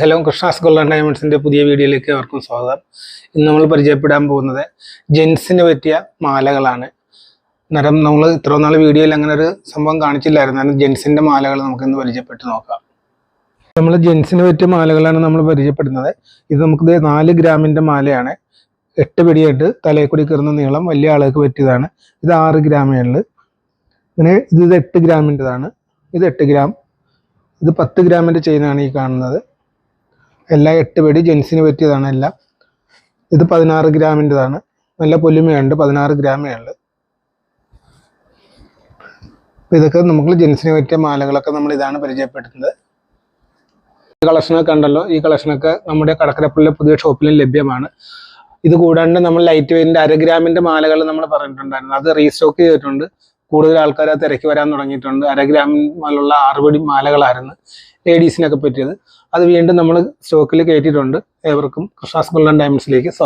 Hello, Krishna's gold and ഡയമണ്ട്സിൻ്റെ പുതിയ വീഡിയോയിലേക്ക് അവർക്കും സ്വാഗതം. ഇന്ന് നമ്മൾ പരിചയപ്പെടാൻ പോകുന്നത് ജെൻസിന് പറ്റിയ മാലകളാണ്. അന്നേരം നമ്മൾ ഇത്ര നാൾ വീഡിയോയിൽ അങ്ങനെ ഒരു സംഭവം കാണിച്ചില്ലായിരുന്നു. അതിന് ജെൻസിൻ്റെ മാലകൾ നമുക്കിന്ന് പരിചയപ്പെട്ട് നോക്കാം. നമ്മൾ ജെൻസിന് പറ്റിയ മാലകളാണ് നമ്മൾ പരിചയപ്പെടുന്നത്. ഇത് നമുക്ക് 4 ഗ്രാമിൻ്റെ മാലയാണ്. 8 പിടിയായിട്ട് തലയിൽ കൂടി കയറുന്ന നീളം വലിയ ആളുകൾക്ക് പറ്റിയതാണ്. ഇത് 6 ഗ്രാമേ ഉള്ളൂ. പിന്നെ ഇത് 8 ഗ്രാമിൻ്റെതാണ്. ഇത് 8 ഗ്രാം. ഇത് 10 ഗ്രാമിൻ്റെ ചെയിനാണ് ഈ കാണുന്നത്. എല്ലാം 8 പിടി ജെൻസിന് പറ്റിയതാണ് എല്ലാം. ഇത് 16 ഗ്രാമിൻ്റെതാണ്. നല്ല പൊലിമയുണ്ട്. 16 ഗ്രാമേ ഉള്ളു. ഇതൊക്കെ നമുക്ക് ജെൻസിന് പറ്റിയ മാലകളൊക്കെ നമ്മൾ ഇതാണ് പരിചയപ്പെടുത്തുന്നത്. ഈ കളക്ഷനൊക്കെ കണ്ടല്ലോ. ഈ കളക്ഷനൊക്കെ നമ്മുടെ കടക്കരപ്പള്ളിയിലെ പുതിയ ഷോപ്പിലും ലഭ്യമാണ്. ഇത് കൂടാണ്ട് നമ്മൾ ലൈറ്റ് വെയിറ്റിൻ്റെ 1/2 ഗ്രാമിൻ്റെ മാലകൾ നമ്മൾ പറഞ്ഞിട്ടുണ്ടായിരുന്നു. അത് റീസ്റ്റോക്ക് ചെയ്തിട്ടുണ്ട്. കൂടുതൽ ആൾക്കാർ അത് തിരക്കി വരാൻ തുടങ്ങിയിട്ടുണ്ട്. 1/2 ഗ്രാമിലുള്ള 6 പിടി മാലകളായിരുന്നു ലേഡീസിനൊക്കെ പറ്റിയത്. അത് വീണ്ടും നമ്മൾ സ്റ്റോക്കിൽ കയറ്റിയിട്ടുണ്ട്. ഏവർക്കും കൃഷ്ണാസ് ഗോൾഡ് ആൻഡ് ഡയമണ്ട്സിലേക്ക്